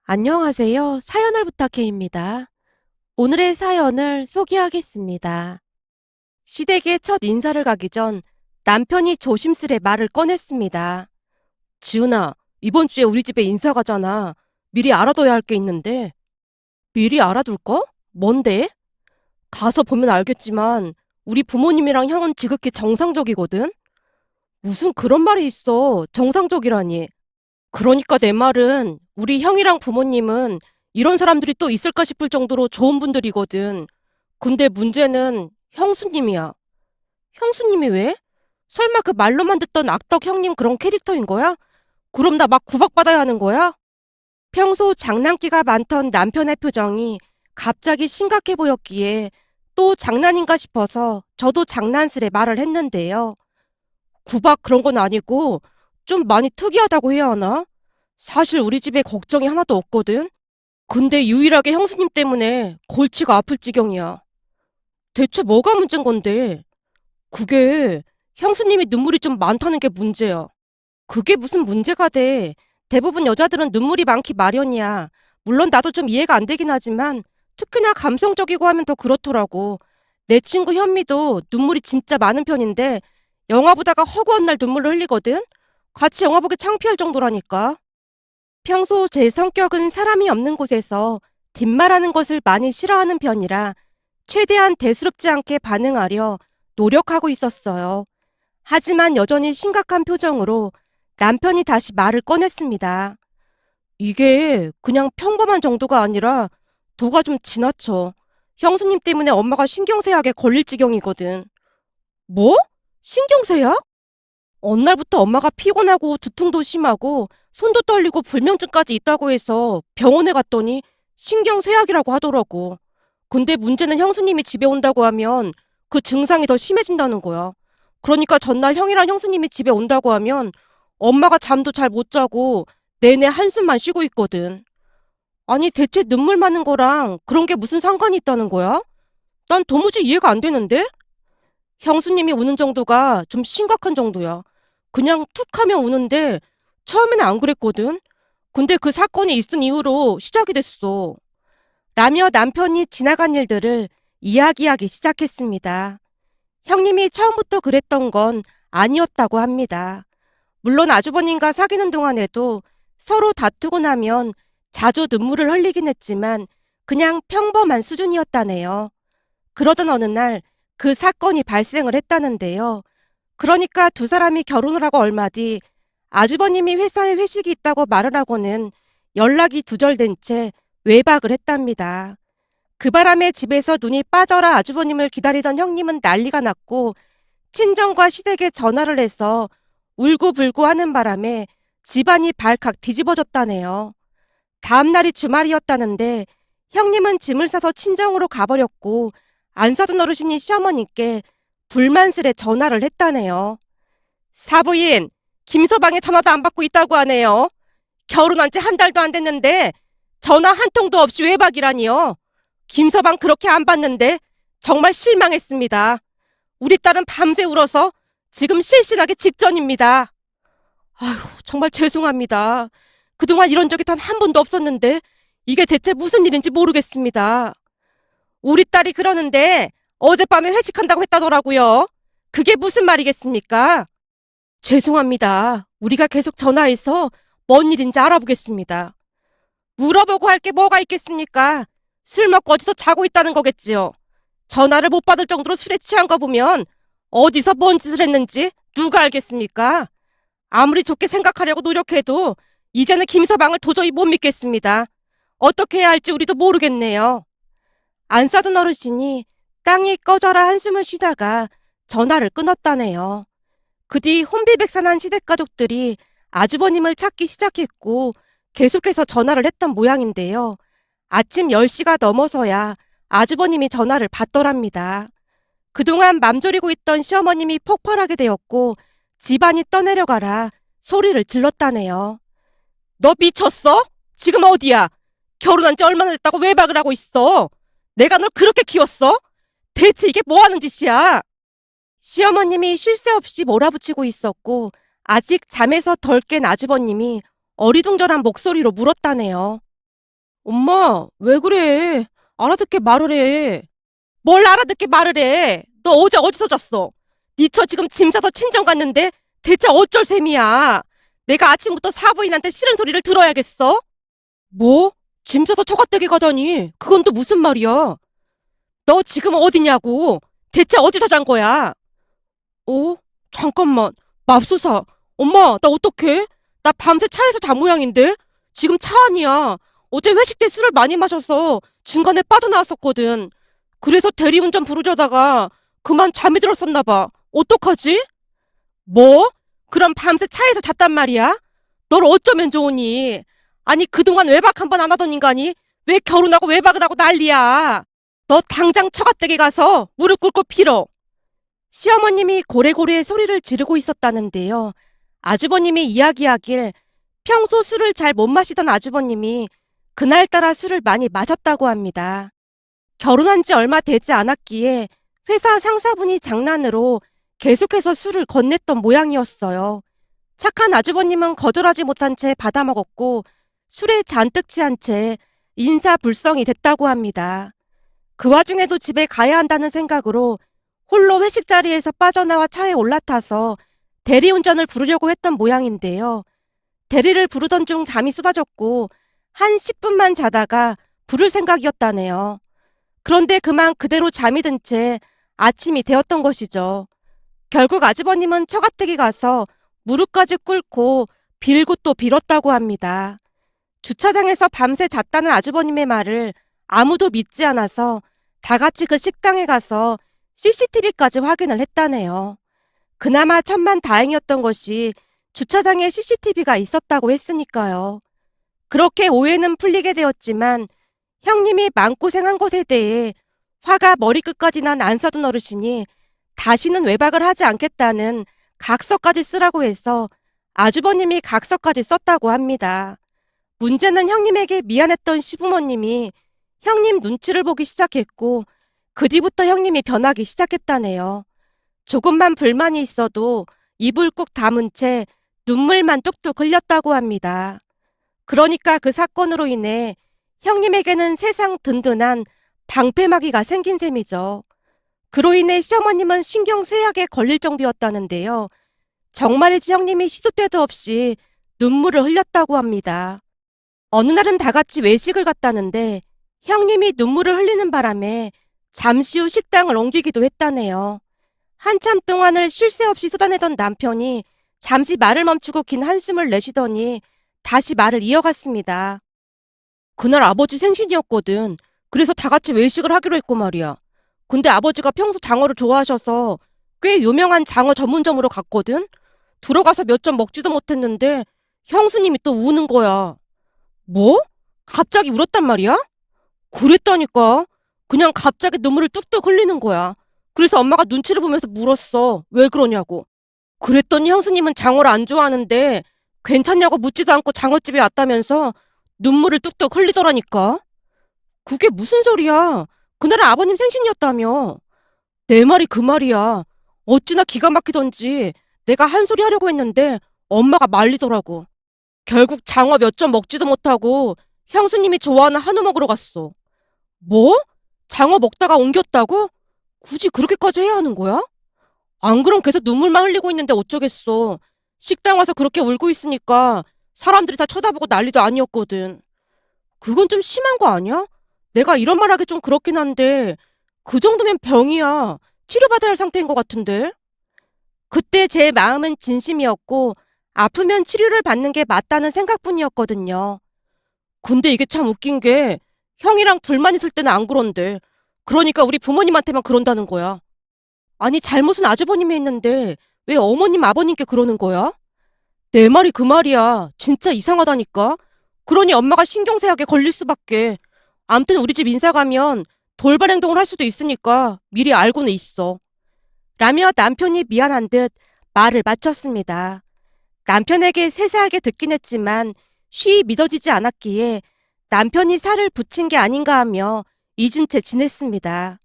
안녕하세요. 사연을 부탁해입니다. 오늘의 사연을 소개하겠습니다. 시댁에 첫 인사를 가기 전 남편이 조심스레 말을 꺼냈습니다. 지은아, 이번 주에 우리 집에 인사 가잖아. 미리 알아둬야 할 게 있는데. 미리 알아둘 거? 뭔데? 가서 보면 알겠지만 우리 부모님이랑 형은 지극히 정상적이거든? 무슨 그런 말이 있어. 정상적이라니. 그러니까 내 말은 우리 형이랑 부모님은 이런 사람들이 또 있을까 싶을 정도로 좋은 분들이거든. 근데 문제는 형수님이야. 형수님이 왜? 설마 그 말로만 듣던 악덕 형님 그런 캐릭터인 거야? 그럼 나 막 구박받아야 하는 거야? 평소 장난기가 많던 남편의 표정이 갑자기 심각해 보였기에 또 장난인가 싶어서 저도 장난스레 말을 했는데요. 구박 그런 건 아니고 좀 많이 특이하다고 해야 하나? 사실 우리 집에 걱정이 하나도 없거든. 근데 유일하게 형수님 때문에 골치가 아플 지경이야. 대체 뭐가 문제인 건데? 그게 형수님이 눈물이 좀 많다는 게 문제야. 그게 무슨 문제가 돼. 대부분 여자들은 눈물이 많기 마련이야. 물론 나도 좀 이해가 안 되긴 하지만 특히나 감성적이고 하면 더 그렇더라고. 내 친구 현미도 눈물이 진짜 많은 편인데 영화 보다가 허구한 날 눈물을 흘리거든? 같이 영화 보기 창피할 정도라니까. 평소 제 성격은 사람이 없는 곳에서 뒷말하는 것을 많이 싫어하는 편이라 최대한 대수롭지 않게 반응하려 노력하고 있었어요. 하지만 여전히 심각한 표정으로 남편이 다시 말을 꺼냈습니다. 이게 그냥 평범한 정도가 아니라 도가 좀 지나쳐. 형수님 때문에 엄마가 신경쇠약에 걸릴 지경이거든. 뭐? 신경쇠약? 어느 날부터 엄마가 피곤하고 두통도 심하고 손도 떨리고 불면증까지 있다고 해서 병원에 갔더니 신경쇠약이라고 하더라고. 근데 문제는 형수님이 집에 온다고 하면 그 증상이 더 심해진다는 거야. 그러니까 전날 형이랑 형수님이 집에 온다고 하면 엄마가 잠도 잘 못 자고 내내 한숨만 쉬고 있거든. 아니 대체 눈물 많은 거랑 그런 게 무슨 상관이 있다는 거야? 난 도무지 이해가 안 되는데? 형수님이 우는 정도가 좀 심각한 정도야. 그냥 툭 하면 우는데 처음에는 안 그랬거든. 근데 그 사건이 있은 이후로 시작이 됐어. 라며 남편이 지나간 일들을 이야기하기 시작했습니다. 형님이 처음부터 그랬던 건 아니었다고 합니다. 물론 아주버님과 사귀는 동안에도 서로 다투고 나면 자주 눈물을 흘리긴 했지만 그냥 평범한 수준이었다네요. 그러던 어느 날 그 사건이 발생을 했다는데요. 그러니까 두 사람이 결혼을 하고 얼마 뒤 아주버님이 회사에 회식이 있다고 말을 하고는 연락이 두절된 채 외박을 했답니다. 그 바람에 집에서 눈이 빠져라 아주버님을 기다리던 형님은 난리가 났고 친정과 시댁에 전화를 해서 울고불고 하는 바람에 집안이 발칵 뒤집어졌다네요. 다음 날이 주말이었다는데 형님은 짐을 싸서 친정으로 가버렸고 안 사둔 어르신이 시어머니께 불만스레 전화를 했다네요. 사부인, 김서방의 전화도 안 받고 있다고 하네요. 결혼한 지 한 달도 안 됐는데 전화 한 통도 없이 외박이라니요. 김서방 그렇게 안 받는데 정말 실망했습니다. 우리 딸은 밤새 울어서 지금 실신하기 직전입니다. 아휴, 정말 죄송합니다. 그동안 이런 적이 단 한 번도 없었는데 이게 대체 무슨 일인지 모르겠습니다. 우리 딸이 그러는데 어젯밤에 회식한다고 했다더라고요. 그게 무슨 말이겠습니까? 죄송합니다. 우리가 계속 전화해서 뭔 일인지 알아보겠습니다. 물어보고 할 게 뭐가 있겠습니까? 술 먹고 어디서 자고 있다는 거겠지요. 전화를 못 받을 정도로 술에 취한 거 보면 어디서 뭔 짓을 했는지 누가 알겠습니까? 아무리 좋게 생각하려고 노력해도 이제는 김서방을 도저히 못 믿겠습니다. 어떻게 해야 할지 우리도 모르겠네요. 안 싸던 어르신이 땅이 꺼져라 한숨을 쉬다가 전화를 끊었다네요. 그 뒤 혼비백산한 시댁 가족들이 아주버님을 찾기 시작했고 계속해서 전화를 했던 모양인데요. 아침 10시가 넘어서야 아주버님이 전화를 받더랍니다. 그동안 맘졸이고 있던 시어머님이 폭발하게 되었고 집안이 떠내려가라 소리를 질렀다네요. 너 미쳤어? 지금 어디야? 결혼한 지 얼마나 됐다고 외박을 하고 있어? 내가 널 그렇게 키웠어? 대체 이게 뭐 하는 짓이야? 시어머님이 쉴 새 없이 몰아붙이고 있었고 아직 잠에서 덜 깬 아주버님이 어리둥절한 목소리로 물었다네요. 엄마, 왜 그래? 알아듣게 말을 해. 뭘 알아듣게 말을 해? 너 어제 어디서 잤어? 니처 지금 짐 싸서 친정 갔는데 대체 어쩔 셈이야? 내가 아침부터 사부인한테 싫은 소리를 들어야겠어? 뭐? 짐 싸서 처갓댁에 가다니 그건 또 무슨 말이야? 너 지금 어디냐고? 대체 어디서 잔 거야? 어? 잠깐만. 맙소사. 엄마, 나 어떡해? 나 밤새 차에서 잔 모양인데? 지금 차 안이야. 어제 회식 때 술을 많이 마셔서 중간에 빠져나왔었거든. 그래서 대리운전 부르려다가 그만 잠이 들었었나 봐. 어떡하지? 뭐? 그럼 밤새 차에서 잤단 말이야? 널 어쩌면 좋으니? 아니, 그동안 외박 한 번 안 하던 인간이 왜 결혼하고 외박을 하고 난리야? 너 당장 처갓댁에 가서 무릎 꿇고 빌어. 시어머님이 고래고래 소리를 지르고 있었다는데요. 아주버님이 이야기하길 평소 술을 잘 못 마시던 아주버님이 그날따라 술을 많이 마셨다고 합니다. 결혼한 지 얼마 되지 않았기에 회사 상사분이 장난으로 계속해서 술을 건넸던 모양이었어요. 착한 아주버님은 거절하지 못한 채 받아먹었고 술에 잔뜩 취한 채 인사불성이 됐다고 합니다. 그 와중에도 집에 가야 한다는 생각으로 홀로 회식 자리에서 빠져나와 차에 올라타서 대리운전을 부르려고 했던 모양인데요. 대리를 부르던 중 잠이 쏟아졌고 한 10분만 자다가 부를 생각이었다네요. 그런데 그만 그대로 잠이 든 채 아침이 되었던 것이죠. 결국 아주버님은 처갓댁에 가서 무릎까지 꿇고 빌고 또 빌었다고 합니다. 주차장에서 밤새 잤다는 아주버님의 말을 아무도 믿지 않아서 다 같이 그 식당에 가서 CCTV까지 확인을 했다네요. 그나마 천만다행이었던 것이 주차장에 CCTV가 있었다고 했으니까요. 그렇게 오해는 풀리게 되었지만 형님이 마음고생한 것에 대해 화가 머리끝까지 난 안사돈 어르신이 다시는 외박을 하지 않겠다는 각서까지 쓰라고 해서 아주버님이 각서까지 썼다고 합니다. 문제는 형님에게 미안했던 시부모님이 형님 눈치를 보기 시작했고 그 뒤부터 형님이 변하기 시작했다네요. 조금만 불만이 있어도 입을 꾹 다문 채 눈물만 뚝뚝 흘렸다고 합니다. 그러니까 그 사건으로 인해 형님에게는 세상 든든한 방패막이가 생긴 셈이죠. 그로 인해 시어머님은 신경쇠약에 걸릴 정도였다는데요. 정말이지 형님이 시도 때도 없이 눈물을 흘렸다고 합니다. 어느 날은 다 같이 외식을 갔다는데 형님이 눈물을 흘리는 바람에 잠시 후 식당을 옮기기도 했다네요. 한참 동안을 쉴 새 없이 쏟아내던 남편이 잠시 말을 멈추고 긴 한숨을 내쉬더니 다시 말을 이어갔습니다. 그날 아버지 생신이었거든. 그래서 다 같이 외식을 하기로 했고 말이야. 근데 아버지가 평소 장어를 좋아하셔서 꽤 유명한 장어 전문점으로 갔거든. 들어가서 몇 점 먹지도 못했는데 형수님이 또 우는 거야. 뭐? 갑자기 울었단 말이야? 그랬다니까. 그냥 갑자기 눈물을 뚝뚝 흘리는 거야. 그래서 엄마가 눈치를 보면서 물었어. 왜 그러냐고. 그랬더니 형수님은 장어를 안 좋아하는데 괜찮냐고 묻지도 않고 장어집에 왔다면서 눈물을 뚝뚝 흘리더라니까. 그게 무슨 소리야. 그날은 아버님 생신이었다며. 내 말이 그 말이야. 어찌나 기가 막히던지 내가 한 소리 하려고 했는데 엄마가 말리더라고. 결국 장어 몇 점 먹지도 못하고 형수님이 좋아하는 한우 먹으러 갔어. 뭐? 장어 먹다가 옮겼다고? 굳이 그렇게까지 해야 하는 거야? 안 그럼 계속 눈물만 흘리고 있는데 어쩌겠어. 식당 와서 그렇게 울고 있으니까 사람들이 다 쳐다보고 난리도 아니었거든. 그건 좀 심한 거 아니야? 내가 이런 말 하기 좀 그렇긴 한데 그 정도면 병이야. 치료받아야 할 상태인 것 같은데. 그때 제 마음은 진심이었고 아프면 치료를 받는 게 맞다는 생각뿐이었거든요. 근데 이게 참 웃긴 게 형이랑 둘만 있을 때는 안 그런데 그러니까 우리 부모님한테만 그런다는 거야. 아니 잘못은 아주버님이 했는데 왜 어머님 아버님께 그러는 거야? 내 말이 그 말이야. 진짜 이상하다니까. 그러니 엄마가 신경쇠약에 걸릴 수밖에. 암튼 우리 집 인사 가면 돌발 행동을 할 수도 있으니까 미리 알고는 있어. 라며 남편이 미안한 듯 말을 마쳤습니다. 남편에게 세세하게 듣긴 했지만 쉬이 믿어지지 않았기에 남편이 살을 붙인 게 아닌가 하며 잊은 채 지냈습니다.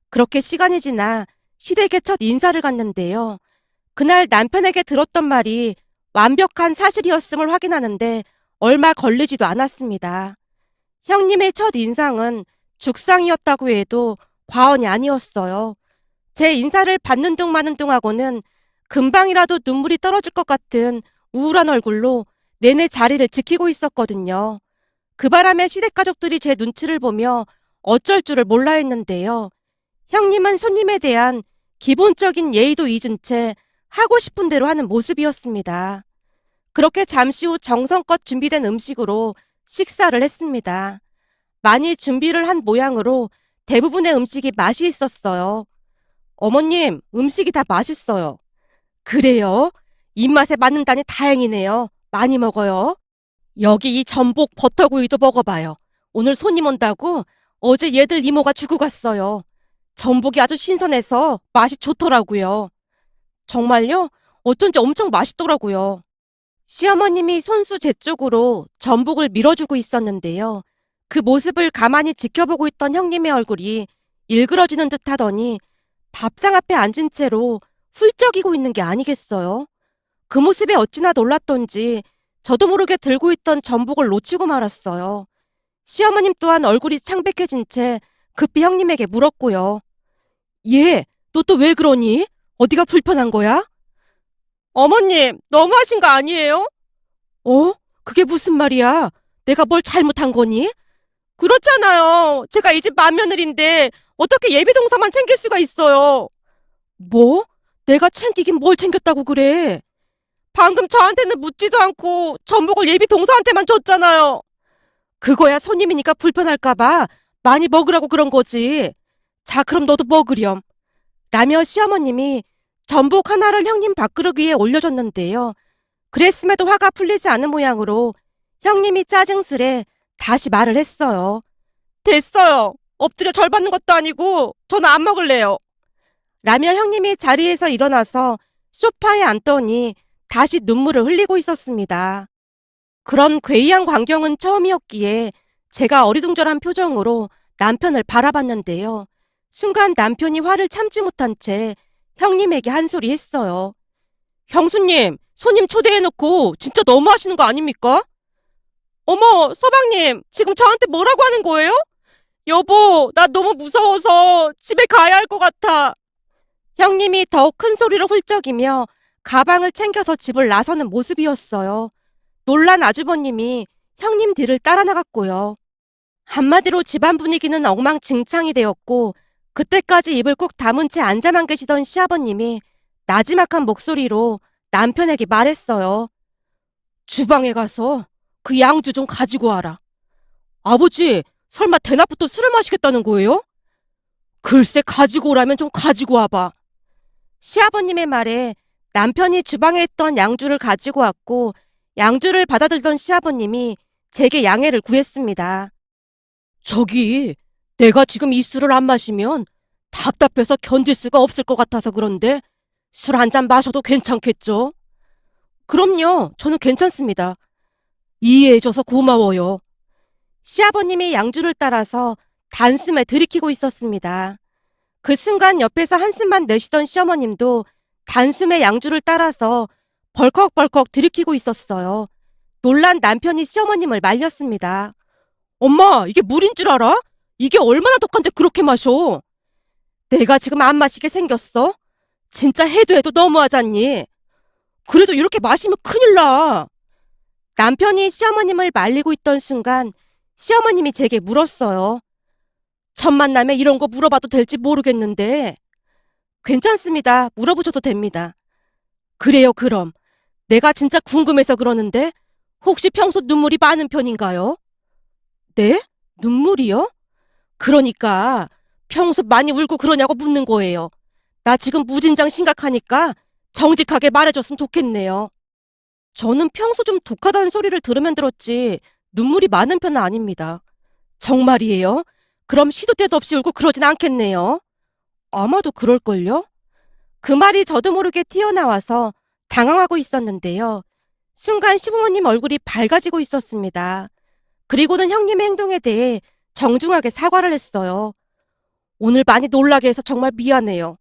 그렇게 시간이 지나 시댁에 첫 인사를 갔는데요. 그날 남편에게 들었던 말이 완벽한 사실이었음을 확인하는데 얼마 걸리지도 않았습니다. 형님의 첫 인상은 죽상이었다고 해도 과언이 아니었어요. 제 인사를 받는 둥 마는 둥 하고는 금방이라도 눈물이 떨어질 것 같은 우울한 얼굴로 내내 자리를 지키고 있었거든요. 그 바람에 시댁 가족들이 제 눈치를 보며 어쩔 줄을 몰라 했는데요. 형님은 손님에 대한 기본적인 예의도 잊은 채 하고 싶은 대로 하는 모습이었습니다. 그렇게 잠시 후 정성껏 준비된 음식으로 식사를 했습니다. 많이 준비를 한 모양으로 대부분의 음식이 맛이 있었어요. 어머님, 음식이 다 맛있어요. 그래요? 입맛에 맞는다니 다행이네요. 많이 먹어요. 여기 이 전복 버터구이도 먹어봐요. 오늘 손님 온다고 어제 얘들 이모가 주고 갔어요. 전복이 아주 신선해서 맛이 좋더라고요. 정말요? 어쩐지 엄청 맛있더라고요. 시어머님이 손수 제 쪽으로 전복을 밀어주고 있었는데요. 그 모습을 가만히 지켜보고 있던 형님의 얼굴이 일그러지는 듯 하더니 밥상 앞에 앉은 채로 훌쩍이고 있는 게 아니겠어요? 그 모습에 어찌나 놀랐던지 저도 모르게 들고 있던 전복을 놓치고 말았어요. 시어머님 또한 얼굴이 창백해진 채 급히 형님에게 물었고요. 얘, 너 또 왜 그러니? 어디가 불편한 거야? 어머님, 너무하신 거 아니에요? 어? 그게 무슨 말이야? 내가 뭘 잘못한 거니? 그렇잖아요. 제가 이 집 맏며느리인데 어떻게 예비동서만 챙길 수가 있어요? 뭐? 내가 챙기긴 뭘 챙겼다고 그래? 방금 저한테는 묻지도 않고 전복을 예비동서한테만 줬잖아요. 그거야 손님이니까 불편할까봐 많이 먹으라고 그런 거지. 자, 그럼 너도 먹으렴. 라며 시어머님이 전복 하나를 형님 밥그릇 위에 올려줬는데요. 그랬음에도 화가 풀리지 않은 모양으로 형님이 짜증스레 다시 말을 했어요. 됐어요. 엎드려 절 받는 것도 아니고 저는 안 먹을래요. 라며 형님이 자리에서 일어나서 소파에 앉더니 다시 눈물을 흘리고 있었습니다. 그런 괴이한 광경은 처음이었기에 제가 어리둥절한 표정으로 남편을 바라봤는데요. 순간 남편이 화를 참지 못한 채 형님에게 한 소리 했어요. 형수님, 손님 초대해놓고 진짜 너무하시는 거 아닙니까? 어머, 서방님, 지금 저한테 뭐라고 하는 거예요? 여보, 나 너무 무서워서 집에 가야 할 것 같아. 형님이 더욱 큰 소리로 훌쩍이며 가방을 챙겨서 집을 나서는 모습이었어요. 놀란 아주버님이 형님 뒤를 따라 나갔고요. 한마디로 집안 분위기는 엉망진창이 되었고 그때까지 입을 꾹 다문 채 앉아만 계시던 시아버님이 나지막한 목소리로 남편에게 말했어요. 주방에 가서 그 양주 좀 가지고 와라. 아버지, 설마 대낮부터 술을 마시겠다는 거예요? 글쎄 가지고 오라면 좀 가지고 와봐. 시아버님의 말에 남편이 주방에 있던 양주를 가지고 왔고 양주를 받아들던 시아버님이 제게 양해를 구했습니다. 저기, 내가 지금 이 술을 안 마시면 답답해서 견딜 수가 없을 것 같아서 그런데 술 한 잔 마셔도 괜찮겠죠? 그럼요, 저는 괜찮습니다. 이해해줘서 고마워요. 시아버님이 양주를 따라서 단숨에 들이키고 있었습니다. 그 순간 옆에서 한숨만 내쉬던 시어머님도 단숨에 양주를 따라서 벌컥벌컥 들이키고 있었어요. 놀란 남편이 시어머님을 말렸습니다. 엄마, 이게 물인 줄 알아? 이게 얼마나 독한데 그렇게 마셔? 내가 지금 안 마시게 생겼어? 진짜 해도 해도 너무하잖니? 그래도 이렇게 마시면 큰일 나. 남편이 시어머님을 말리고 있던 순간 시어머님이 제게 물었어요. 첫 만남에 이런 거 물어봐도 될지 모르겠는데. 괜찮습니다. 물어보셔도 됩니다. 그래요, 그럼. 내가 진짜 궁금해서 그러는데 혹시 평소 눈물이 많은 편인가요? 네? 눈물이요? 그러니까 평소 많이 울고 그러냐고 묻는 거예요. 나 지금 무진장 심각하니까 정직하게 말해줬으면 좋겠네요. 저는 평소 좀 독하다는 소리를 들으면 들었지 눈물이 많은 편은 아닙니다. 정말이에요? 그럼 시도 때도 없이 울고 그러진 않겠네요. 아마도 그럴걸요? 그 말이 저도 모르게 튀어나와서 당황하고 있었는데요. 순간 시부모님 얼굴이 밝아지고 있었습니다. 그리고는 형님의 행동에 대해 정중하게 사과를 했어요. 오늘 많이 놀라게 해서 정말 미안해요.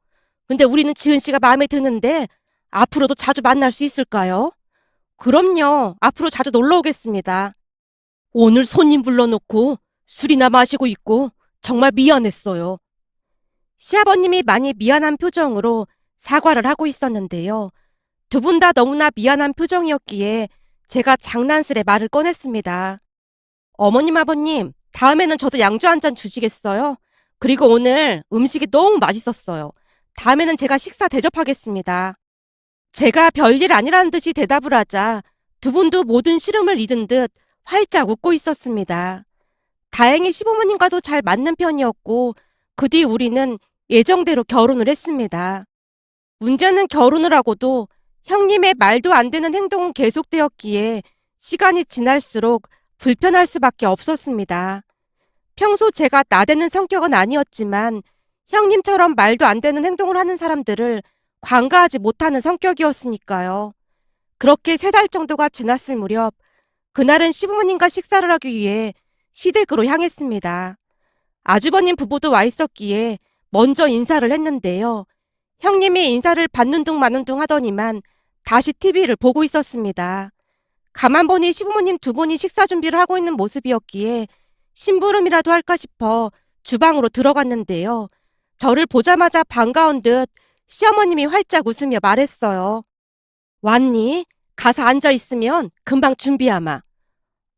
근데 우리는 지은 씨가 마음에 드는데 앞으로도 자주 만날 수 있을까요? 그럼요. 앞으로 자주 놀러 오겠습니다. 오늘 손님 불러놓고 술이나 마시고 있고 정말 미안했어요. 시아버님이 많이 미안한 표정으로 사과를 하고 있었는데요. 두 분 다 너무나 미안한 표정이었기에 제가 장난스레 말을 꺼냈습니다. 어머님, 아버님, 다음에는 저도 양주 한 잔 주시겠어요? 그리고 오늘 음식이 너무 맛있었어요. 다음에는 제가 식사 대접하겠습니다. 제가 별일 아니라는 듯이 대답을 하자 두 분도 모든 시름을 잊은 듯 활짝 웃고 있었습니다. 다행히 시부모님과도 잘 맞는 편이었고 그 뒤 우리는 예정대로 결혼을 했습니다. 문제는 결혼을 하고도 형님의 말도 안 되는 행동은 계속되었기에 시간이 지날수록 불편할 수밖에 없었습니다. 평소 제가 나대는 성격은 아니었지만 형님처럼 말도 안 되는 행동을 하는 사람들을 관가하지 못하는 성격이었으니까요. 그렇게 3달 정도가 지났을 무렵 그날은 시부모님과 식사를 하기 위해 시댁으로 향했습니다. 아주버님 부부도 와 있었기에 먼저 인사를 했는데요. 형님이 인사를 받는 둥 마는 둥 하더니만 다시 TV를 보고 있었습니다. 가만 보니 시부모님 두 분이 식사 준비를 하고 있는 모습이었기에 심부름이라도 할까 싶어 주방으로 들어갔는데요. 저를 보자마자 반가운 듯 시어머님이 활짝 웃으며 말했어요. 왔니? 가서 앉아있으면 금방 준비하마.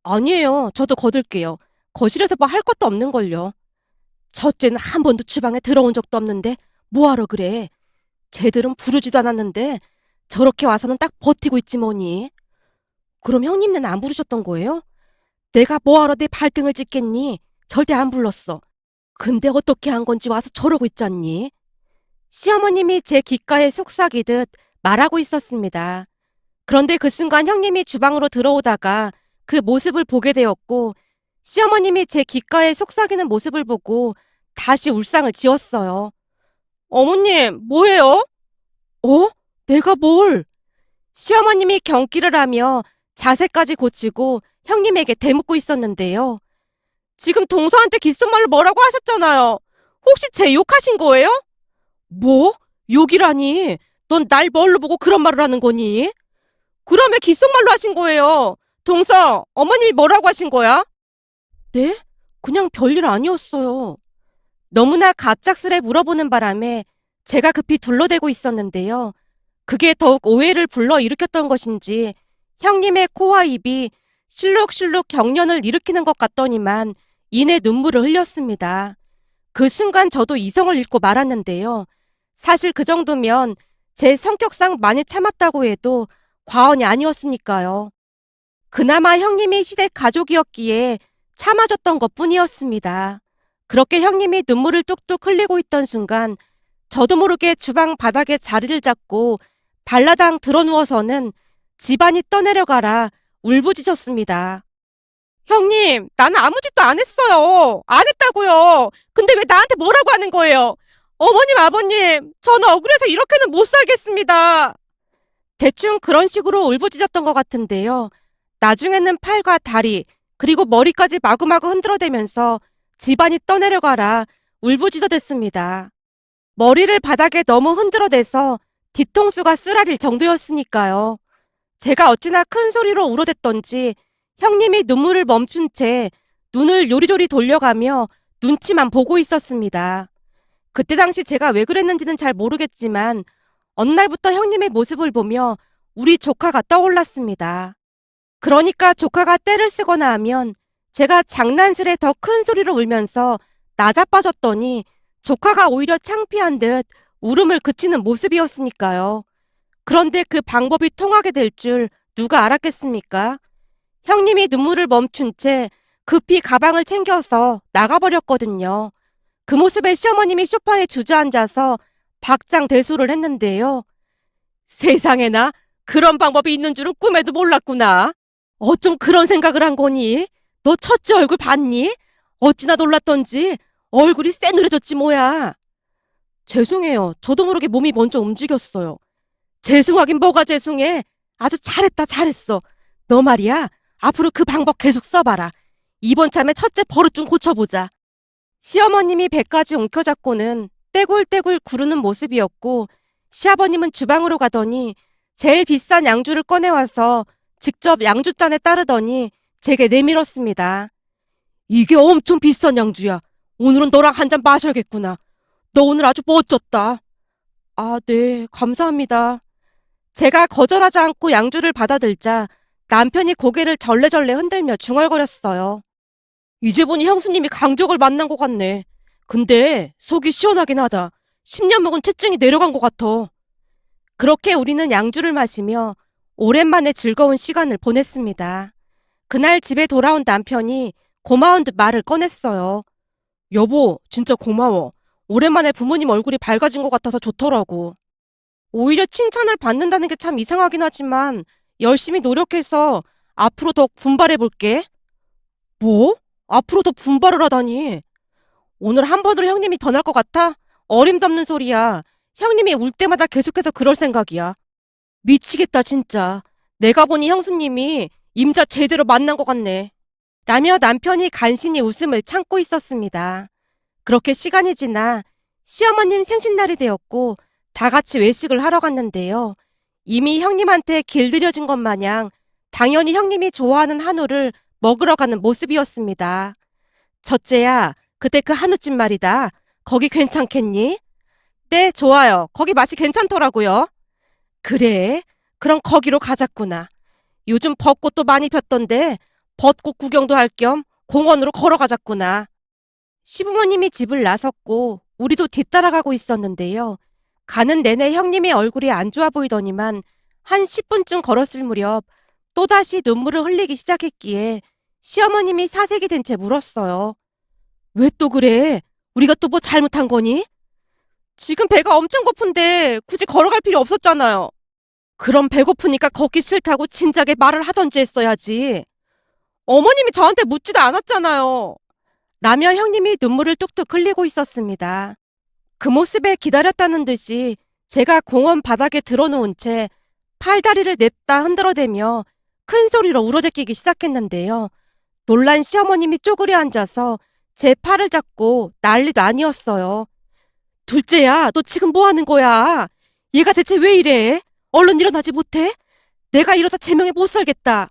아니에요. 저도 거들게요. 거실에서 뭐 할 것도 없는걸요. 첫째는 한 번도 주방에 들어온 적도 없는데 뭐하러 그래. 쟤들은 부르지도 않았는데 저렇게 와서는 딱 버티고 있지 뭐니. 그럼 형님네는 안 부르셨던 거예요? 내가 뭐하러 내 발등을 찍겠니? 절대 안 불렀어. 근데 어떻게 한 건지 와서 저러고 있잖니? 시어머님이 제 귓가에 속삭이듯 말하고 있었습니다. 그런데 그 순간 형님이 주방으로 들어오다가 그 모습을 보게 되었고 시어머님이 제 귓가에 속삭이는 모습을 보고 다시 울상을 지었어요. 어머님, 뭐예요? 어? 내가 뭘? 시어머님이 경기를 하며 자세까지 고치고 형님에게 대묻고 있었는데요. 지금 동서한테 귓속말로 뭐라고 하셨잖아요. 혹시 제 욕하신 거예요? 뭐? 욕이라니? 넌 날 뭘로 보고 그런 말을 하는 거니? 그러면 귓속말로 하신 거예요. 동서, 어머님이 뭐라고 하신 거야? 네? 그냥 별일 아니었어요. 너무나 갑작스레 물어보는 바람에 제가 급히 둘러대고 있었는데요. 그게 더욱 오해를 불러일으켰던 것인지 형님의 코와 입이 실룩실룩 경련을 일으키는 것 같더니만 이내 눈물을 흘렸습니다. 그 순간 저도 이성을 잃고 말았는데요. 사실 그 정도면 제 성격상 많이 참았다고 해도 과언이 아니었으니까요. 그나마 형님이 시댁 가족이었기에 참아줬던 것뿐이었습니다. 그렇게 형님이 눈물을 뚝뚝 흘리고 있던 순간 저도 모르게 주방 바닥에 자리를 잡고 발라당 드러누워서는 집안이 떠내려가라 울부짖었습니다. 형님, 나는 아무 짓도 안 했어요. 안 했다고요. 근데 왜 나한테 뭐라고 하는 거예요? 어머님, 아버님, 저는 억울해서 이렇게는 못 살겠습니다. 대충 그런 식으로 울부짖었던 것 같은데요. 나중에는 팔과 다리, 그리고 머리까지 마구마구 흔들어대면서 집안이 떠내려가라 울부짖어댔습니다. 머리를 바닥에 너무 흔들어대서 뒤통수가 쓰라릴 정도였으니까요. 제가 어찌나 큰 소리로 울어댔던지 형님이 눈물을 멈춘 채 눈을 요리조리 돌려가며 눈치만 보고 있었습니다. 그때 당시 제가 왜 그랬는지는 잘 모르겠지만 어느 날부터 형님의 모습을 보며 우리 조카가 떠올랐습니다. 그러니까 조카가 떼를 쓰거나 하면 제가 장난스레 더 큰 소리로 울면서 나자빠졌더니 조카가 오히려 창피한 듯 울음을 그치는 모습이었으니까요. 그런데 그 방법이 통하게 될 줄 누가 알았겠습니까? 형님이 눈물을 멈춘 채 급히 가방을 챙겨서 나가버렸거든요. 그 모습에 시어머님이 소파에 주저앉아서 박장대소를 했는데요. 세상에나 그런 방법이 있는 줄은 꿈에도 몰랐구나. 어쩜 그런 생각을 한 거니? 너 첫째 얼굴 봤니? 어찌나 놀랐던지 얼굴이 새누래졌지 뭐야. 죄송해요. 저도 모르게 몸이 먼저 움직였어요. 죄송하긴 뭐가 죄송해. 아주 잘했다 잘했어. 너 말이야. 앞으로 그 방법 계속 써봐라. 이번 참에 첫째 버릇 좀 고쳐보자. 시어머님이 배까지 움켜잡고는 떼굴떼굴 구르는 모습이었고 시아버님은 주방으로 가더니 제일 비싼 양주를 꺼내와서 직접 양주잔에 따르더니 제게 내밀었습니다. 이게 엄청 비싼 양주야. 오늘은 너랑 한 잔 마셔야겠구나. 너 오늘 아주 멋졌다. 아, 네, 감사합니다. 제가 거절하지 않고 양주를 받아들자 남편이 고개를 절레절레 흔들며 중얼거렸어요. 이제 보니 형수님이 강적을 만난 것 같네. 근데 속이 시원하긴 하다. 10년 묵은 체증이 내려간 것 같아. 그렇게 우리는 양주를 마시며 오랜만에 즐거운 시간을 보냈습니다. 그날 집에 돌아온 남편이 고마운 듯 말을 꺼냈어요. 여보, 진짜 고마워. 오랜만에 부모님 얼굴이 밝아진 것 같아서 좋더라고. 오히려 칭찬을 받는다는 게 참 이상하긴 하지만 열심히 노력해서 앞으로 더 분발해 볼게. 뭐? 앞으로 더 분발을 하다니. 오늘 한 번으로 형님이 변할 것 같아? 어림없는 소리야. 형님이 울 때마다 계속해서 그럴 생각이야. 미치겠다 진짜. 내가 보니 형수님이 임자 제대로 만난 것 같네. 라며 남편이 간신히 웃음을 참고 있었습니다. 그렇게 시간이 지나 시어머님 생신날이 되었고 다 같이 외식을 하러 갔는데요. 이미 형님한테 길들여진 것 마냥 당연히 형님이 좋아하는 한우를 먹으러 가는 모습이었습니다. 첫째야, 그때 그 한우집 말이다. 거기 괜찮겠니? 네, 좋아요. 거기 맛이 괜찮더라고요. 그래? 그럼 거기로 가자꾸나. 요즘 벚꽃도 많이 폈던데 벚꽃 구경도 할 겸 공원으로 걸어가자꾸나. 시부모님이 집을 나섰고 우리도 뒤따라가고 있었는데요. 가는 내내 형님의 얼굴이 안 좋아 보이더니만 한 10분쯤 걸었을 무렵 또다시 눈물을 흘리기 시작했기에 시어머님이 사색이 된 채 물었어요. 왜 또 그래? 우리가 또 뭐 잘못한 거니? 지금 배가 엄청 고픈데 굳이 걸어갈 필요 없었잖아요. 그럼 배고프니까 걷기 싫다고 진작에 말을 하던지 했어야지. 어머님이 저한테 묻지도 않았잖아요. 라며 형님이 눈물을 뚝뚝 흘리고 있었습니다. 그 모습에 기다렸다는 듯이 제가 공원 바닥에 드러누운 채 팔다리를 냅다 흔들어대며 큰 소리로 울어대끼기 시작했는데요. 놀란 시어머님이 쪼그려 앉아서 제 팔을 잡고 난리도 아니었어요. 둘째야, 너 지금 뭐 하는 거야? 얘가 대체 왜 이래? 얼른 일어나지 못해? 내가 이러다 제명에 못 살겠다.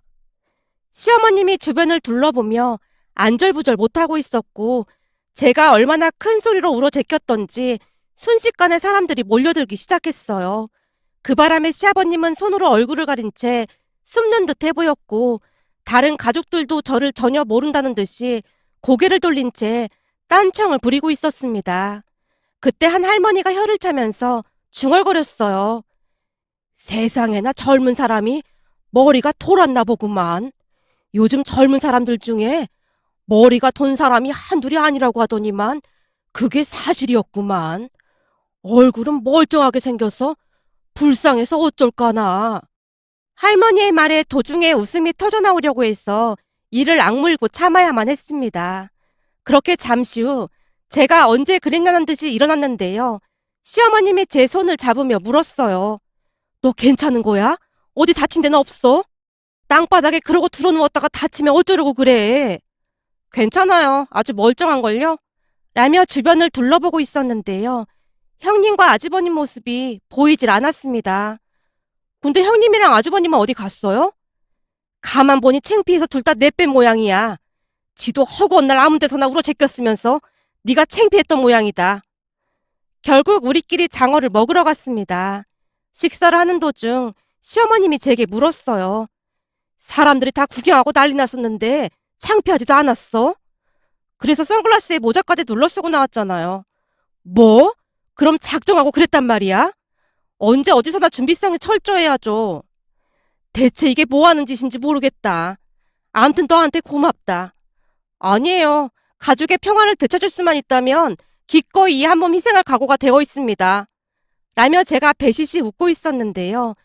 시어머님이 주변을 둘러보며 안절부절 못하고 있었고 제가 얼마나 큰 소리로 울어 제꼈던지 순식간에 사람들이 몰려들기 시작했어요. 그 바람에 시아버님은 손으로 얼굴을 가린 채 숨는 듯해 보였고 다른 가족들도 저를 전혀 모른다는 듯이 고개를 돌린 채 딴청을 부리고 있었습니다. 그때 한 할머니가 혀를 차면서 중얼거렸어요. 세상에나 젊은 사람이 머리가 돌았나 보구만. 요즘 젊은 사람들 중에 머리가 돈 사람이 한둘이 아니라고 하더니만 그게 사실이었구만. 얼굴은 멀쩡하게 생겨서 불쌍해서 어쩔까나. 할머니의 말에 도중에 웃음이 터져나오려고 해서 이를 악물고 참아야만 했습니다. 그렇게 잠시 후 제가 언제 그랬냐는 듯이 일어났는데요. 시어머님이 제 손을 잡으며 물었어요. 너 괜찮은 거야? 어디 다친 데는 없어? 땅바닥에 그러고 드러누웠다가 다치면 어쩌려고 그래? 괜찮아요. 아주 멀쩡한걸요? 라며 주변을 둘러보고 있었는데요. 형님과 아주버님 모습이 보이질 않았습니다. 근데 형님이랑 아주버님은 어디 갔어요? 가만 보니 창피해서 둘 다 내뺀 모양이야. 지도 허구한 날 아무 데서나 울어 제꼈으면서 네가 창피했던 모양이다. 결국 우리끼리 장어를 먹으러 갔습니다. 식사를 하는 도중 시어머님이 제게 물었어요. 사람들이 다 구경하고 난리 났었는데 창피하지도 않았어? 그래서 선글라스에 모자까지 눌러 쓰고 나왔잖아요. 뭐? 그럼 작정하고 그랬단 말이야? 언제 어디서나 준비성이 철저해야죠. 대체 이게 뭐 하는 짓인지 모르겠다. 아무튼 너한테 고맙다. 아니에요. 가족의 평화를 되찾을 수만 있다면 기꺼이 이 한 몸 희생할 각오가 되어 있습니다. 라며 제가 배시시 웃고 있었는데요.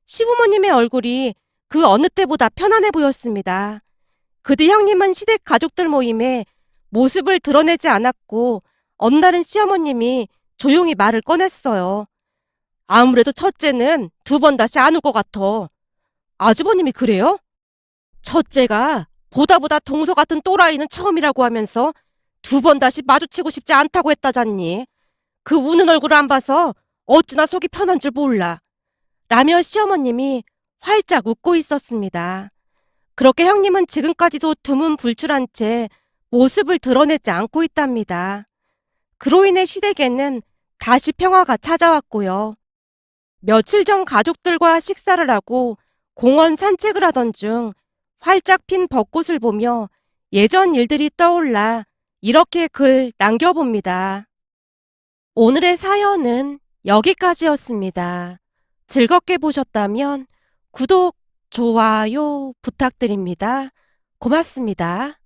시부모님의 얼굴이 그 어느 때보다 편안해 보였습니다. 그뒤 형님은 시댁 가족들 모임에 모습을 드러내지 않았고 어느 날은 시어머님이 조용히 말을 꺼냈어요. 아무래도 첫째는 두 번 다시 안 올 것 같아. 아주버님이 그래요? 첫째가 보다 동서 같은 또라이는 처음이라고 하면서 두 번 다시 마주치고 싶지 않다고 했다잖니. 그 우는 얼굴을 안 봐서 어찌나 속이 편한 줄 몰라. 라며 시어머님이 활짝 웃고 있었습니다. 그렇게 형님은 지금까지도 두문 불출한 채 모습을 드러내지 않고 있답니다. 그로 인해 시댁에는 다시 평화가 찾아왔고요. 며칠 전 가족들과 식사를 하고 공원 산책을 하던 중 활짝 핀 벚꽃을 보며 예전 일들이 떠올라 이렇게 글 남겨봅니다. 오늘의 사연은 여기까지였습니다. 즐겁게 보셨다면 구독, 좋아요 부탁드립니다. 고맙습니다.